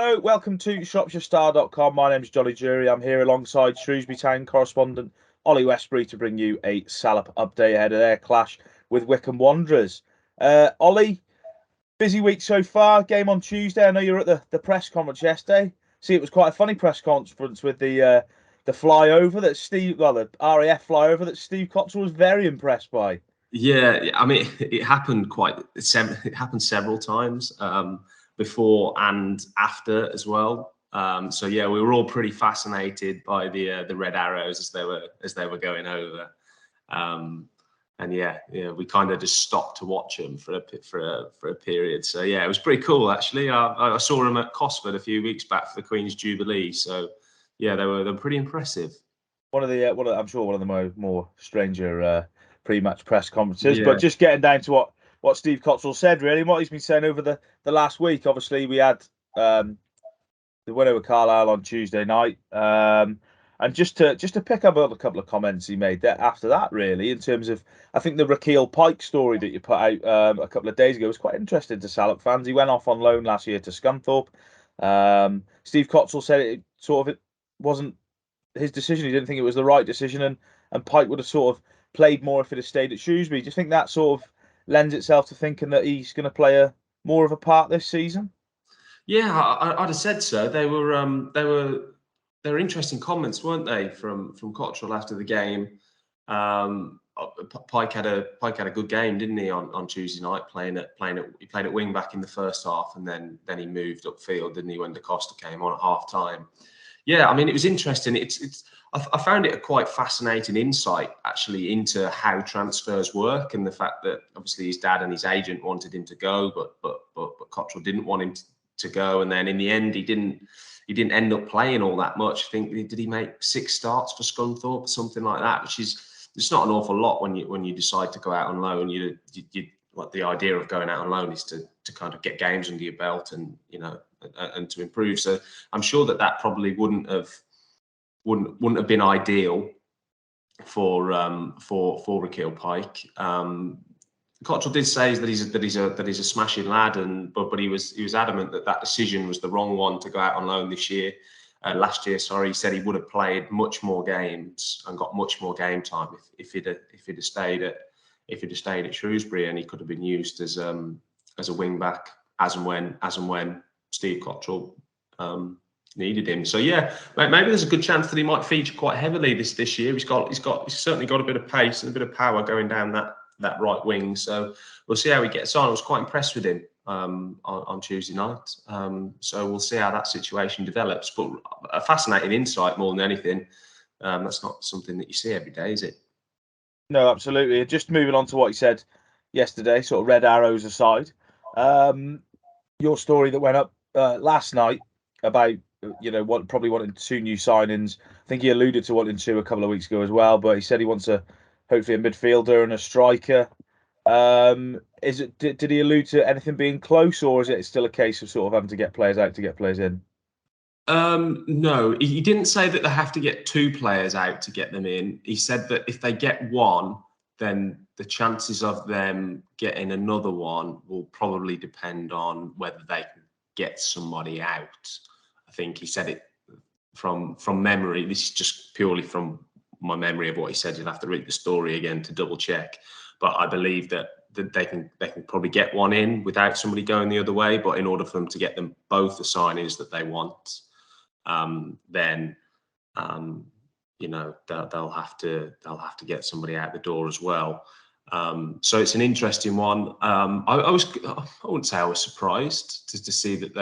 Hello, welcome to ShropshireStar.com. My name is Jonny Drury. I'm here alongside Shrewsbury Town correspondent Ollie Westbury to bring you a Salop update ahead of their clash with Wycombe Wanderers. Ollie, busy week so far. Game on Tuesday. I know you were at the press conference yesterday. See, it was quite a funny press conference with the flyover that the RAF flyover that Steve Cotterill was very impressed by. Yeah, I mean, it happened it happened several times before and after as well. So yeah, we were all pretty fascinated by the red arrows as they were going over, and yeah, we kind of just stopped to watch them for a period. So yeah, it was pretty cool actually. I saw them at Cosford a few weeks back for the Queen's Jubilee. So yeah, they were pretty impressive. I'm sure one of the more stranger pre-match press conferences. Yeah. But just getting down to what Steve Cotterill said, really, and what he's been saying over the last week. Obviously, we had the win over Carlisle on Tuesday night, and just to pick up on a couple of comments he made after that, really, in terms of, I think the Rekeil Pyke story that you put out a couple of days ago was quite interesting to Salop fans. He went off on loan last year to Scunthorpe. Steve Cotterill said it wasn't his decision. He didn't think it was the right decision, and Pike would have sort of played more if it had stayed at Shrewsbury. Do you think that sort of lends itself to thinking that he's going to play more of a part this season? Yeah, I'd have said so. They were interesting comments, weren't they, from Cotterill after the game. Pike had a good game, didn't he, on Tuesday night, he played at wing back in the first half, and then he moved upfield, didn't he, when Da Costa came on at half time. Yeah, I mean, it was interesting. I found it a quite fascinating insight actually into how transfers work, and the fact that obviously his dad and his agent wanted him to go, but Cotterill didn't want him to go, and then in the end he didn't end up playing all that much. I think, did he make 6 starts for Scunthorpe or something like that, which is, it's not an awful lot when you decide to go out on loan. Like, the idea of going out on loan is to kind of get games under your belt and and to improve. So I'm sure that probably wouldn't have been ideal for Rekeil Pyke. Cotterill did say that he's a smashing lad, but he was adamant that decision was the wrong one to go out on loan this year. Last year, sorry, he said he would have played much more games and got much more game time if he'd have stayed at Shrewsbury, and he could have been used as a wing back as and when Steve Cotterill needed him. So yeah, maybe there's a good chance that he might feature quite heavily this year. He's certainly got a bit of pace and a bit of power going down that right wing. So we'll see how he gets on. I was quite impressed with him on Tuesday night. So we'll see how that situation develops. But a fascinating insight more than anything. That's not something that you see every day, is it? No, absolutely. Just moving on to what he said yesterday, sort of red arrows aside, your story that went up last night about probably wanting 2 new signings. I think he alluded to wanting 2 a couple of weeks ago as well, but he said he wants hopefully a midfielder and a striker. Did he allude to anything being close, or is it still a case of sort of having to get players out to get players in? No, he didn't say that they have to get 2 players out to get them in. He said that if they get 1, then the chances of them getting another one will probably depend on whether they can get somebody out. I think he said it from memory. This is just purely from my memory of what he said. You'll have to read the story again to double check. But I believe that they can probably get one in without somebody going the other way. But in order for them to get them both the signings that they want, then they'll have to get somebody out the door as well. So it's an interesting one. I wouldn't say I was surprised to see that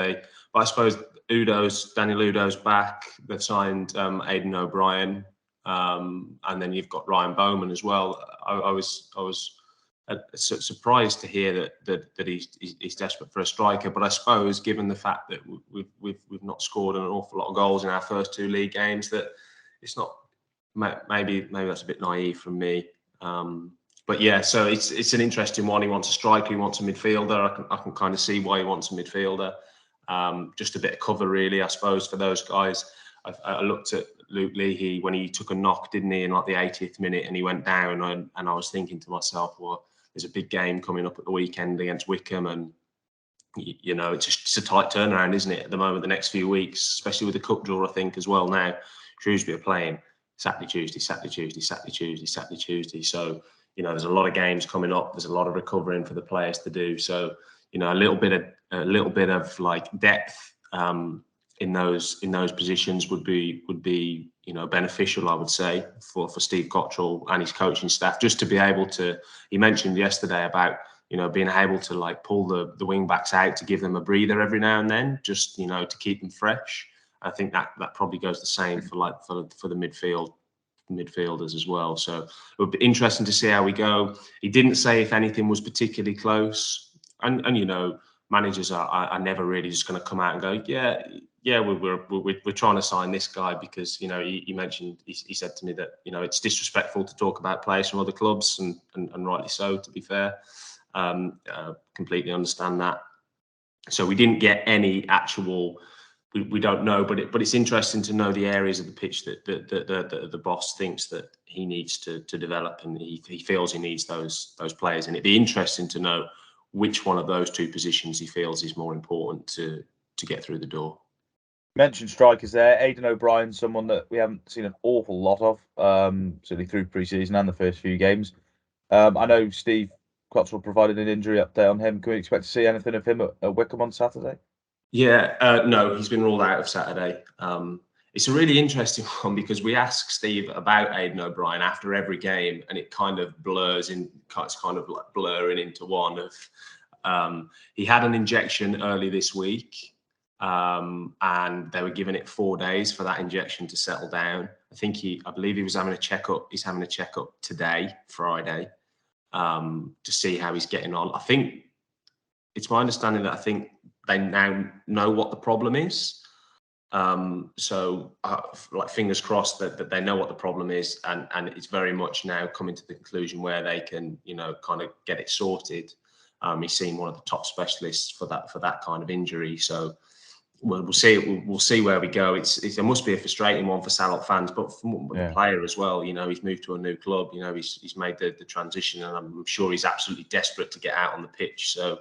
but I suppose Daniel Udoh's back. They've signed Aiden O'Brien, and then you've got Ryan Bowman as well. I was surprised to hear that he's desperate for a striker, but I suppose given the fact that we've not scored an awful lot of goals in our first 2 league games, that it's not, maybe that's a bit naive from me. But yeah, so it's an interesting one. He wants a striker, he wants a midfielder. I can kind of see why he wants a midfielder. Just a bit of cover, really, I suppose, for those guys. I looked at Luke Leahy when he took a knock, didn't he, in like the 80th minute, and he went down, and I was thinking to myself, well, there's a big game coming up at the weekend against Wycombe, and you know, it's a tight turnaround, isn't it, at the moment, the next few weeks, especially with the cup draw, I think, as well now. Shrewsbury are playing Saturday, Tuesday, Saturday, Tuesday, Saturday, Tuesday, Saturday, Tuesday. So, you know, there's a lot of games coming up. There's a lot of recovering for the players to do. So, you know, a little bit of like depth in those positions would be you know, beneficial, I would say, for Steve Cotterill and his coaching staff, just to be able to. He mentioned yesterday about, you know, being able to like pull the wing backs out to give them a breather every now and then, just, you know, to keep them fresh. I think that probably goes the same for the midfielders as well. So it would be interesting to see how we go. He didn't say if anything was particularly close, and you know, managers are never really just going to come out and go, yeah, we're trying to sign this guy because, you know, he mentioned, he said to me that, you know, it's disrespectful to talk about players from other clubs, and rightly so, to be fair. Completely understand that. So we didn't get any actual. We don't know, but it's interesting to know the areas of the pitch that the boss thinks that he needs to develop, and he feels he needs those players. And it'd be interesting to know which one of those two positions he feels is more important to get through the door. Mentioned strikers there. Aiden O'Brien, someone that we haven't seen an awful lot of, certainly through pre-season and the first few games. I know Steve Cotterill provided an injury update on him. Can we expect to see anything of him at Wycombe on Saturday? Yeah, no, he's been ruled out of Saturday. It's a really interesting one because we ask Steve about Aiden O'Brien after every game, and it kind of blurs in. It's kind of like blurring into one of. He had an injection early this week, and they were giving it 4 days for that injection to settle down. I believe he was having a checkup. He's having a checkup today, Friday, to see how he's getting on. I think it's my understanding that they now know what the problem is. So like fingers crossed that they know what the problem is, and it's very much now coming to the conclusion where they can, you know, kind of get it sorted. He's seen one of the top specialists for that kind of injury. So we'll see. We'll see where we go. It must be a frustrating one for Salop fans, but for the player as well. You know, he's moved to a new club. You know, he's made the transition, and I'm sure he's absolutely desperate to get out on the pitch. So,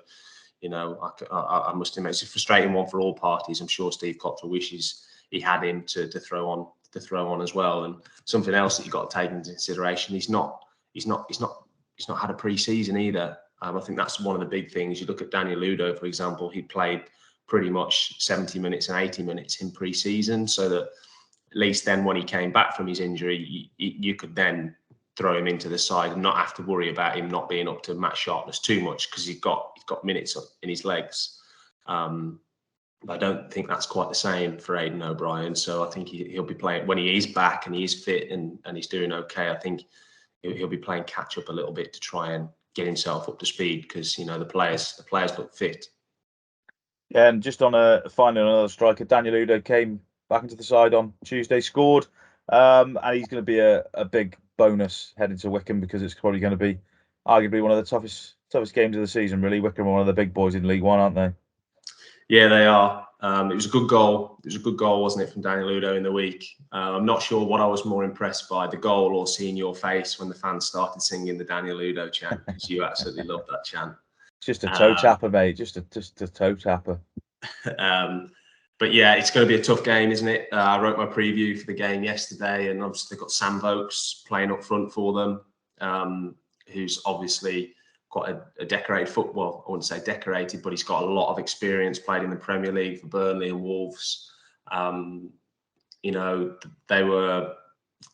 you know, I must admit, it's a frustrating one for all parties. I'm sure Steve Cotterill wishes he had him to throw on as well. And something else that you've got to take into consideration: he's not had a pre-season either. I think that's one of the big things. You look at Daniel Ludo, for example. He played pretty much 70 minutes and 80 minutes in pre-season, so that at least then when he came back from his injury, you could then throw him into the side and not have to worry about him not being up to match sharpness too much, because he's got minutes in his legs. But I don't think that's quite the same for Aiden O'Brien. So I think he'll be playing when he is back and he is fit and he's doing okay. I think he'll be playing catch up a little bit to try and get himself up to speed, because, you know, the players look fit. Yeah, and just on another striker, Daniel Udoh came back into the side on Tuesday, scored, and he's going to be a big bonus heading to Wycombe, because it's probably going to be arguably one of the toughest games of the season. Really, Wycombe are one of the big boys in League One, aren't they? Yeah, they are. It was a good goal. It was a good goal, wasn't it, from Daniel Udoh in the week? I'm not sure what I was more impressed by, the goal or seeing your face when the fans started singing the Daniel Udoh chant, because you absolutely loved that chant. Just a toe tapper, mate. Just a toe tapper. But yeah, it's going to be a tough game, isn't it? I wrote my preview for the game yesterday, and obviously they've got Sam Vokes playing up front for them, who's obviously quite a decorated football. I wouldn't say decorated, but he's got a lot of experience, played in the Premier League for Burnley and Wolves. You know, they were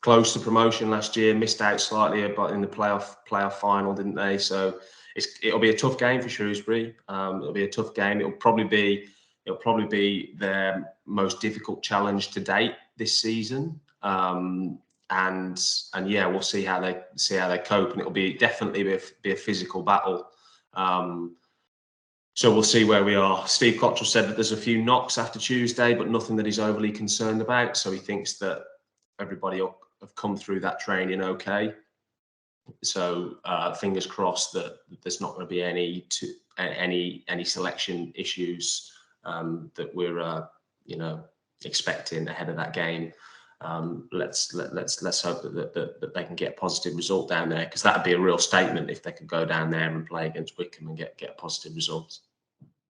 close to promotion last year, missed out slightly but in the playoff final, didn't they? So it'll be a tough game for Shrewsbury. It'll be a tough game. It'll probably be their most difficult challenge to date this season. And yeah, we'll see how they cope, and it'll definitely be a physical battle. So we'll see where we are. Steve Cotterill said that there's a few knocks after Tuesday, but nothing that he's overly concerned about. So he thinks that everybody will have come through that training okay. So fingers crossed that there's not going to be any selection issues that we're expecting ahead of that game. Let's hope that they can get a positive result down there, because that'd be a real statement if they could go down there and play against Wycombe and get a positive result.